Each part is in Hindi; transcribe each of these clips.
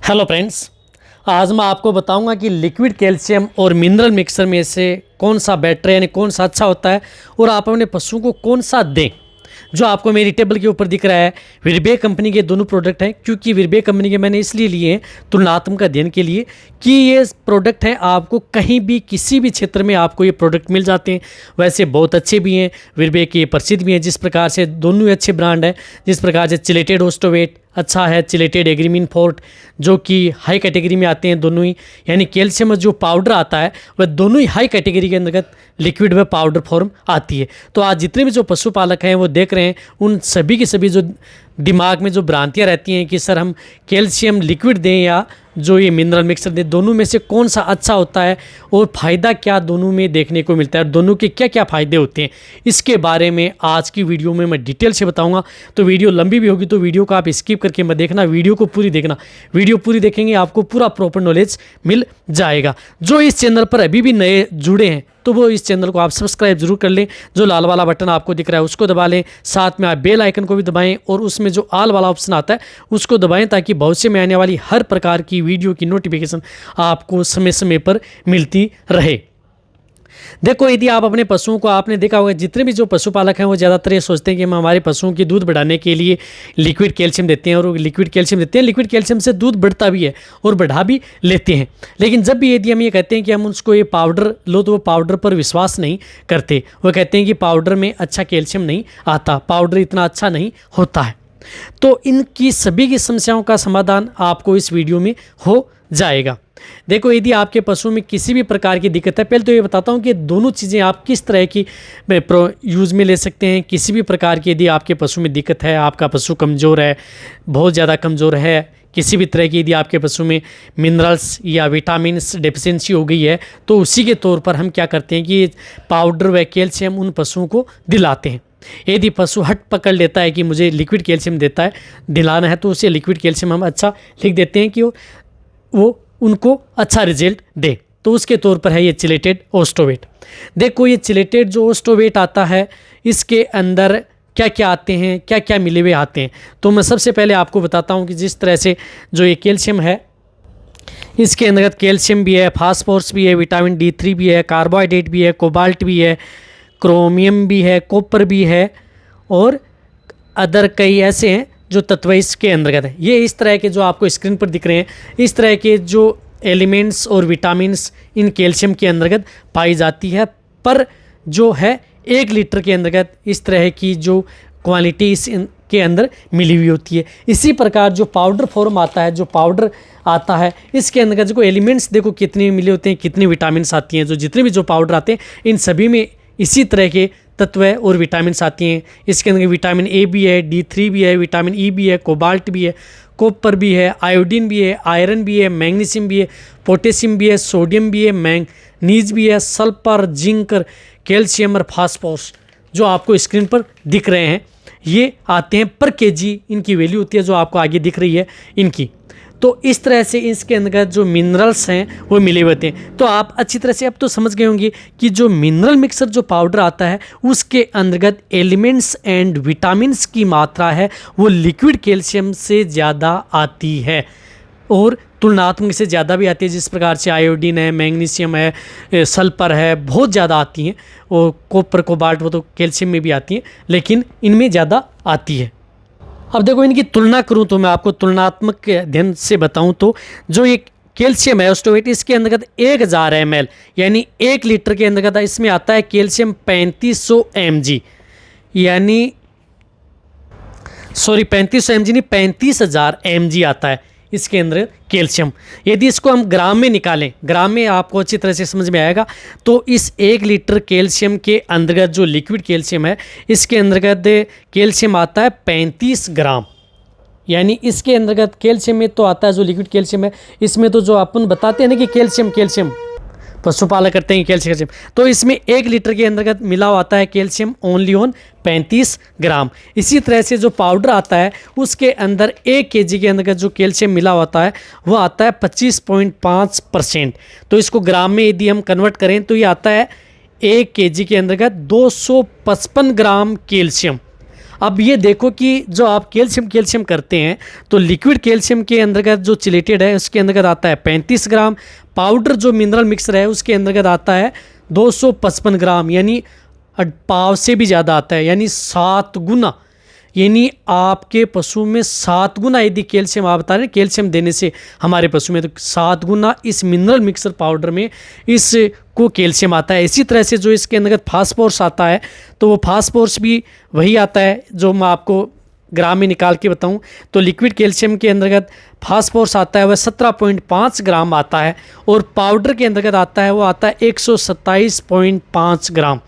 हेलो फ्रेंड्स, आज मैं आपको बताऊंगा कि लिक्विड कैल्शियम और मिनरल मिक्सर में से कौन सा बेटर है, यानी कौन सा अच्छा होता है और आप अपने पशुओं को कौन सा दें। जो आपको मेरी टेबल के ऊपर दिख रहा है, विरबे कंपनी के दोनों प्रोडक्ट हैं। क्योंकि विरबे कंपनी के मैंने इसलिए लिए हैं तुलनात्मक अध्ययन के लिए कि ये प्रोडक्ट हैं, आपको कहीं भी किसी भी क्षेत्र में आपको ये प्रोडक्ट मिल जाते हैं। वैसे बहुत अच्छे भी हैं, विरबे के प्रसिद्ध भी हैं। जिस प्रकार से दोनों ही अच्छे ब्रांड हैं, जिस प्रकार से चिलेटेड ओस्टोवेट अच्छा है, चिलेटेड एग्रीमीन फोर्ट जो कि हाई कैटेगरी में आते हैं दोनों ही, यानी कैल्शियम जो पाउडर आता है वह दोनों ही हाई कैटेगरी के अंतर्गत लिक्विड व पाउडर फॉर्म आती है। तो आज जितने भी जो पशुपालक हैं वो देख रहे हैं, उन सभी की सभी जो दिमाग में जो भ्रांतियाँ रहती हैं कि सर हम कैल्शियम लिक्विड दें या जो ये मिनरल मिक्सर दें, दोनों में से कौन सा अच्छा होता है और फ़ायदा क्या दोनों में देखने को मिलता है और दोनों के क्या क्या फ़ायदे होते हैं, इसके बारे में आज की वीडियो में मैं डिटेल से बताऊंगा। तो वीडियो लंबी भी होगी तो वीडियो को आप स्किप करके मत देखना, वीडियो को पूरी देखना। वीडियो पूरी देखेंगे आपको पूरा प्रॉपर नॉलेज मिल जाएगा। जो इस चैनल पर अभी भी नए जुड़े हैं तो वो इस चैनल को आप सब्सक्राइब जरूर कर लें। जो लाल वाला बटन आपको दिख रहा है उसको दबा लें, साथ में आप बेल आइकन को भी दबाएं और उसमें जो ऑल वाला ऑप्शन आता है उसको दबाएं, ताकि भविष्य में आने वाली हर प्रकार की वीडियो की नोटिफिकेशन आपको समय समय पर मिलती रहे। देखो, यदि आप अपने पशुओं को, आपने देखा होगा जितने भी जो पशुपालक हैं वो ज़्यादातर ये सोचते हैं कि हम हमारे पशुओं की दूध बढ़ाने के लिए लिक्विड कैल्शियम देते हैं और लिक्विड कैल्शियम देते हैं। लिक्विड कैल्शियम से दूध बढ़ता भी है और बढ़ा भी लेते हैं। लेकिन जब भी यदि हम ये कहते हैं कि हम उसको ये पाउडर लो तो वो पाउडर पर विश्वास नहीं करते। वो कहते हैं कि पाउडर में अच्छा कैल्शियम नहीं आता, पाउडर इतना अच्छा नहीं होता है। तो इनकी सभी की समस्याओं का समाधान आपको इस वीडियो में हो जाएगा। देखो, यदि आपके पशु में किसी भी प्रकार की दिक्कत है, पहले तो ये बताता हूँ कि दोनों चीज़ें आप किस तरह की यूज़ में ले सकते हैं। किसी भी प्रकार की यदि आपके पशु में दिक्कत है, आपका पशु कमज़ोर है, बहुत ज़्यादा कमज़ोर है, किसी भी तरह की यदि आपके पशु में मिनरल्स या विटामिन्स डेफिशिएंसी हो गई है, तो उसी के तौर पर हम क्या करते हैं कि पाउडर व कैल्शियम उन पशुओं को दिलाते हैं। यदि पशु हट पकड़ लेता है कि मुझे लिक्विड कैल्शियम देता है दिलाना है, तो उसे लिक्विड कैल्शियम हम अच्छा लिख देते हैं कि वो उनको अच्छा रिजल्ट दे। तो उसके तौर पर है ये चिलेटेड ओस्टोवेट। देखो, ये चिलेटेड जो ओस्टोवेट आता है इसके अंदर क्या क्या आते हैं, क्या क्या मिले हुए आते हैं। तो मैं सबसे पहले आपको बताता हूँ कि जिस तरह से जो ये कैल्शियम है, इसके अंदर कैल्शियम भी है, फास्फोरस भी है, विटामिन D3 भी है, कार्बोहाइड्रेट भी है, कोबाल्ट भी है, क्रोमियम भी है, कॉपर भी है और अदर कई ऐसे हैं जो तत्व इसके अंतर्गत है। ये इस तरह के जो आपको स्क्रीन पर दिख रहे हैं, इस तरह के जो एलिमेंट्स और विटामिन्स इन कैल्शियम के अंतर्गत पाई जाती है। पर जो है 1 लीटर के अंतर्गत इस तरह की जो क्वालिटी के अंदर मिली हुई होती है। इसी प्रकार जो पाउडर फॉर्म आता है, जो पाउडर आता है इसके अंतर्गत जो एलिमेंट्स देखो कितने मिले होते हैं, कितनी विटामिन्स आती हैं। जो जितने भी जो पाउडर आते हैं इन सभी में इसी तरह के तत्व और विटामिन्स आती हैं। इसके अंदर विटामिन A भी है, D3 भी है, विटामिन E भी है, कोबाल्ट भी है, कॉपर भी है, आयोडीन भी है, आयरन भी है, मैग्नीशियम भी है, पोटेशियम भी है, सोडियम भी है, मैंगनीज भी है, सल्फर, जिंक, कैल्शियम और फास्फोरस जो आपको स्क्रीन पर दिख रहे हैं ये आते हैं पर केजी। इनकी वैल्यू होती है जो आपको आगे दिख रही है इनकी। तो इस तरह से इसके अंदर जो मिनरल्स हैं वो मिले हुए होते हैं। तो आप अच्छी तरह से अब तो समझ गए होंगे कि जो मिनरल मिक्सर जो पाउडर आता है उसके अंतर्गत एलिमेंट्स एंड विटामिन्स की मात्रा है वो लिक्विड कैल्शियम से ज़्यादा आती है और तुलनात्मक से ज़्यादा भी आती है। जिस प्रकार से आयोडीन है, मैग्नीशियम है, सल्फर है, बहुत ध्यादा आती हैं। और कॉपर, कोबाल्ट वो तो कैल्शियम में भी आती हैं, लेकिन इनमें ज़्यादा आती है। अब देखो, इनकी तुलना करूं तो मैं आपको तुलनात्मक अध्ययन से बताऊं तो जो ये कैल्शियम है ओस्टोवेट, इसके अंतर्गत 1000 ml यानी 1 लीटर के अंतर्गत इसमें आता है कैल्शियम 3500 mg, यानी 3500 mg नहीं 35,000 mg आता है इसके अंदर कैल्शियम। यदि इसको हम ग्राम में निकालें, ग्राम में आपको अच्छी तरह से समझ में आएगा, तो इस 1 लीटर कैल्शियम के अंतर्गत जो लिक्विड कैल्शियम है इसके अंतर्गत कैल्शियम आता है 35 ग्राम। यानी इसके अंतर्गत कैल्शियम में तो आता है जो लिक्विड कैल्शियम है, इसमें तो जो अपन बताते हैं ना कि कैल्शियम पशुपालक करते हैं कैल्शियम, तो इसमें 1 लीटर के अंतर्गत मिला हुआ आता है कैल्शियम ओनली ऑन 35 ग्राम। इसी तरह से जो पाउडर आता है उसके अंदर 1 kg के अंतर्गत जो कैल्शियम मिला होता है वो आता है 25.5%। तो इसको ग्राम में यदि हम कन्वर्ट करें तो ये आता है 1 kg के अंतर्गत 255 ग्राम कैल्शियम अब ये देखो कि जो आप कैल्शियम करते हैं तो लिक्विड कैल्शियम के अंतर्गत जो चिलेटेड है उसके अंतर्गत आता है 35 ग्राम, पाउडर जो मिनरल मिक्सर है उसके अंतर्गत आता है 255 ग्राम, यानी पाव से भी ज़्यादा आता है, यानी 7 गुना, यानी आपके पशु में 7 गुना यदि कैल्शियम आप बता रहे हैं कैल्शियम देने से हमारे पशु में, तो 7 गुना इस मिनरल मिक्सर पाउडर में इसको कैल्शियम आता है। इसी तरह से जो इसके अंतर्गत फास्फोरस आता है तो वो फास्फोरस भी वही आता है जो मैं आपको ग्राम में निकाल के बताऊं। तो लिक्विड कैल्शियम के अंतर्गत फास्फोरस आता है वह 17.5 ग्राम आता है, और पाउडर के अंतर्गत आता है वो आता है 127.5 ग्राम।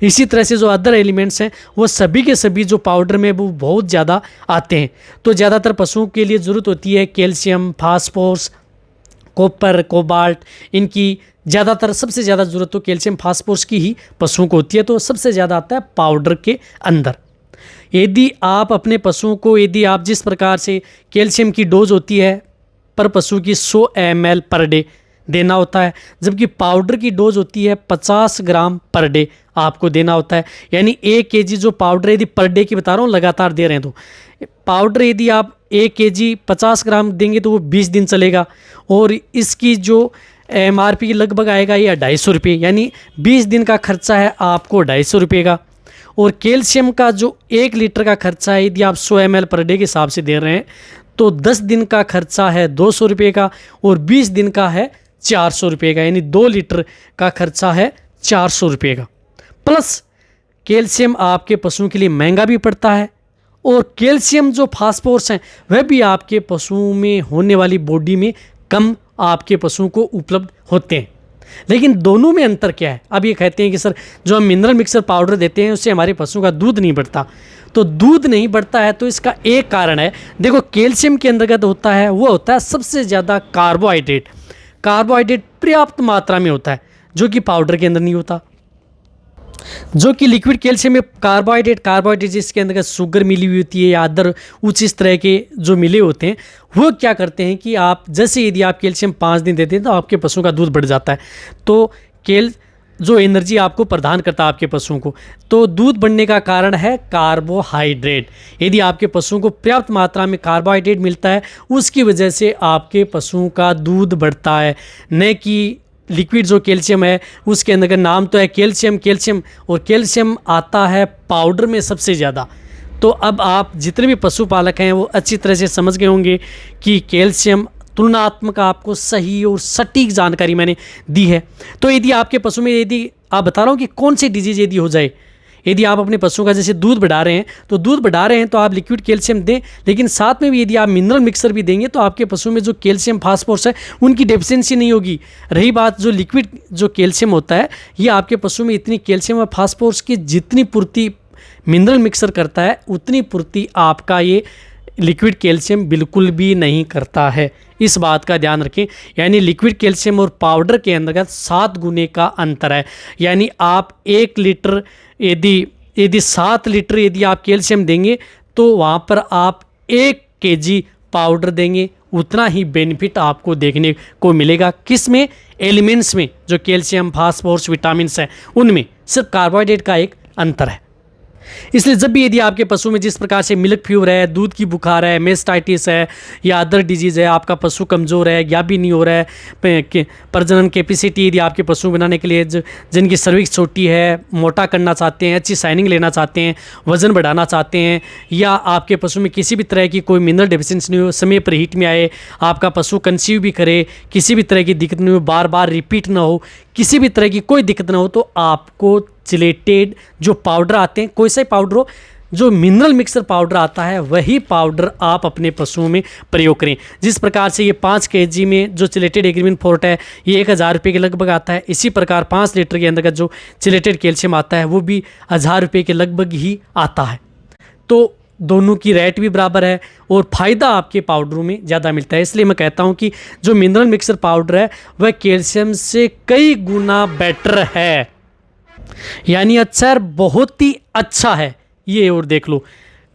इसी तरह से जो अदर एलिमेंट्स हैं वो सभी के सभी जो पाउडर में वो बहुत ज़्यादा आते हैं। तो ज़्यादातर पशुओं के लिए ज़रूरत होती है कैल्शियम, फास्फोरस, कॉपर, कोबाल्ट, इनकी ज़्यादातर सबसे ज़्यादा ज़रूरत तो कैल्शियम फास्फोरस की ही पशुओं को होती है, तो सबसे ज़्यादा आता है पाउडर के अंदर। यदि आप अपने पशुओं को, यदि आप जिस प्रकार से कैल्शियम की डोज होती है पर पशु की 100 ml पर डे देना होता है, जबकि पाउडर की डोज होती है 50 ग्राम पर डे आपको देना होता है। यानी 1 kg जो पाउडर यदि पर डे की बता रहा हूँ लगातार दे रहे हैं, तो पाउडर यदि आप 1 kg 50 ग्राम देंगे तो वो 20 दिन चलेगा, और इसकी जो MRP लगभग आएगा ये 250 रुपये, यानी 20 दिन का खर्चा है आपको 250 रुपये का। और कैल्शियम का जो 1 लीटर का खर्चा है यदि आप 100 ml पर डे के हिसाब से दे रहे हैं तो 10 दिन का खर्चा है 200 रुपये का, और 20 दिन का है 400 रुपये का, यानी 2 लीटर का खर्चा है 400 रुपये का। प्लस कैल्शियम आपके पशुओं के लिए महंगा भी पड़ता है, और कैल्शियम जो फास्फोरस हैं वह भी आपके पशुओं में होने वाली बॉडी में कम आपके पशुओं को उपलब्ध होते हैं। लेकिन दोनों में अंतर क्या है? अब ये कहते हैं कि सर जो हम मिनरल मिक्सर पाउडर देते हैं उससे हमारे पशुओं का दूध नहीं बढ़ता, तो दूध नहीं बढ़ता है तो इसका एक कारण है, देखो कैल्शियम के अंतर्गत होता है वो होता है सबसे ज़्यादा कार्बोहाइड्रेट। कार्बोहाइड्रेट पर्याप्त मात्रा में होता है जो कि पाउडर के अंदर नहीं होता। जो कि लिक्विड कैल्शियम में कार्बोहाइड्रेट जिसके अंदर शुगर मिली हुई होती है या अदर उच्च इस तरह के जो मिले होते हैं, वो क्या करते हैं कि आप जैसे यदि आप कैल्शियम 5 दिन देते हैं तो आपके पशुओं का दूध बढ़ जाता है। तो जो एनर्जी आपको प्रदान करता है आपके पशुओं को, तो दूध बढ़ने का कारण है कार्बोहाइड्रेट। यदि आपके पशुओं को पर्याप्त मात्रा में कार्बोहाइड्रेट मिलता है उसकी वजह से आपके पशुओं का दूध बढ़ता है, न कि लिक्विड जो कैल्शियम है उसके अंदर का नाम तो है कैल्शियम, और कैल्शियम आता है पाउडर में सबसे ज़्यादा। तो अब आप जितने भी पशुपालक हैं वो अच्छी तरह से समझ गए होंगे कि कैल्शियम तुलनात्मक आपको सही और सटीक जानकारी मैंने दी है। तो यदि आपके पशु में, यदि आप बता रहा हूँ कि कौन सी डिजीज़ यदि हो जाए, यदि आप अपने पशुओं का जैसे दूध बढ़ा रहे हैं तो आप लिक्विड कैल्शियम दें, लेकिन साथ में भी यदि आप मिनरल मिक्सर भी देंगे तो आपके पशु में जो कैल्शियम फास्फोरस है उनकी डेफिशिएंसी नहीं होगी। रही बात जो लिक्विड जो कैल्शियम होता है, ये आपके पशु में इतनी कैल्शियम और फास्फोरस की जितनी पूर्ति मिनरल मिक्सर करता है उतनी पूर्ति आपका ये लिक्विड कैल्शियम बिल्कुल भी नहीं करता है। इस बात का ध्यान रखें। यानी लिक्विड कैल्शियम और पाउडर के अंतर्गत 7 गुने का अंतर है। यानी आप 1 लीटर यदि 7 लीटर यदि आप कैल्शियम देंगे तो वहाँ पर आप 1 kg पाउडर देंगे, उतना ही बेनिफिट आपको देखने को मिलेगा। किस में? एलिमेंट्स में, जो कैल्शियम, फास्फोरस, विटामिन्स हैं उनमें सिर्फ कार्बोहाइड्रेट का एक अंतर है। इसलिए जब भी यदि आपके पशु में जिस प्रकार से मिल्क फीवर है, दूध की बुखार है, मेस्टाइटिस है या अदर डिजीज़ है, आपका पशु कमज़ोर है या भी नहीं हो रहा है, प्रजनन कैपेसिटी यदि आपके पशु बनाने के लिए जिनकी सर्विक्स छोटी है, मोटा करना चाहते हैं, अच्छी शाइनिंग लेना चाहते हैं, वज़न बढ़ाना चाहते हैं, या आपके पशु में किसी भी तरह की कोई मिनरल डेफिशिएंसी नहीं हो, समय पर हीट में आए, आपका पशु कंसीव भी करे, किसी भी तरह की दिक्कत नहीं हो, बार बार रिपीट ना हो, किसी भी तरह की कोई दिक्कत ना हो, तो आपको चिलेटेड जो पाउडर आते हैं, कोई सा पाउडर हो, जो मिनरल मिक्सर पाउडर आता है वही पाउडर आप अपने पशुओं में प्रयोग करें। जिस प्रकार से ये 5 kg में जो चिलेटेड एग्रीमेंट फोर्ट है ये 1000 रुपये के लगभग आता है, इसी प्रकार 5 लीटर के अंदर का जो चिलेटेड कैल्शियम आता है वो भी 1000 रुपये के लगभग ही आता है। तो दोनों की रेट भी बराबर है और फ़ायदा आपके पाउडरों में ज़्यादा मिलता है। इसलिए मैं कहता हूँ कि जो मिनरल मिक्सर पाउडर है वह कैल्शियम से कई गुना बेटर है, यानी अच्छा, बहुत ही अच्छा है ये। और देख लो,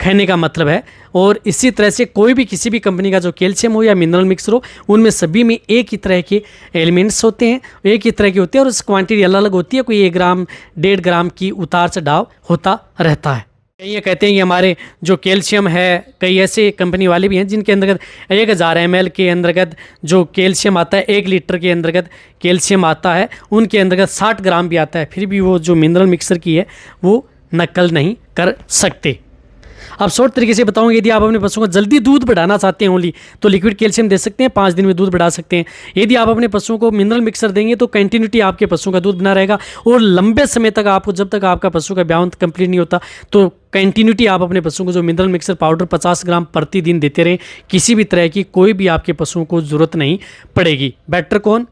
कहने का मतलब है। और इसी तरह से कोई भी किसी भी कंपनी का जो कैल्शियम हो या मिनरल मिक्सर हो, उनमें सभी में एक ही तरह के एलिमेंट्स होते हैं, एक ही तरह के होते हैं और उस क्वांटिटी अलग अलग होती है। कोई 1 ग्राम 1.5 ग्राम की उतार चढ़ाव होता रहता है। कई ये कहते हैं कि हमारे जो कैल्शियम है, कई ऐसे कंपनी वाले भी हैं जिनके अंतर्गत 1000 ml के अंतर्गत जो कैल्शियम आता है, 1 लीटर के अंतर्गत कैल्शियम आता है, उनके अंतर्गत 60 ग्राम भी आता है, फिर भी वो जो मिनरल मिक्सर की है वो नकल नहीं कर सकते। अब शॉर्ट तरीके से बताऊंगा, यदि आप अपने पशुओं को जल्दी दूध बढ़ाना चाहते हैं ओनली, तो लिक्विड कैल्शियम दे सकते हैं, 5 दिन में दूध बढ़ा सकते हैं। यदि आप अपने पशुओं को मिनरल मिक्सर देंगे तो कंटिन्यूटी आपके पशुओं का दूध बना रहेगा, और लंबे समय तक आपको, जब तक आपका पशु का ब्याह कंप्लीट नहीं होता, तो कंटिन्यूटी आप अपने पशुओं को जो मिनरल मिक्सर पाउडर 50 ग्राम प्रतिदिन देते रहें, किसी भी तरह की कोई भी आपके पशुओं को ज़रूरत नहीं पड़ेगी। बेटर कौन?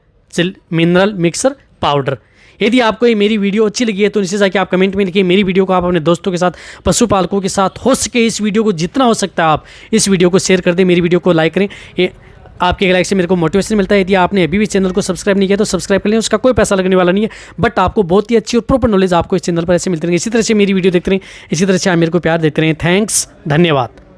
Mineral mixer powder. यदि आपको ये मेरी वीडियो अच्छी लगी है तो नीचे जाके आप कमेंट में लिखिए। मेरी वीडियो को आप अपने दोस्तों के साथ, पशुपालकों के साथ हो सके इस वीडियो को जितना हो सकता है आप इस वीडियो को शेयर कर दें, मेरी वीडियो को लाइक करें। ये आपके एक लाइक से मेरे को मोटिवेशन मिलता है। यदि आपने अभी भी चैनल को सब्सक्राइब नहीं किया तो सब्सक्राइब कर लें, उसका कोई पैसा लगने वाला नहीं है, बट आपको बहुत ही अच्छी और प्रॉपर नॉलेज आपको इस चैनल पर ऐसे मिलते रहेंगे। इसी तरह से मेरी वीडियो देखते रहें, इसी तरह से आप मेरे को प्यार देते रहें। थैंक्स, धन्यवाद।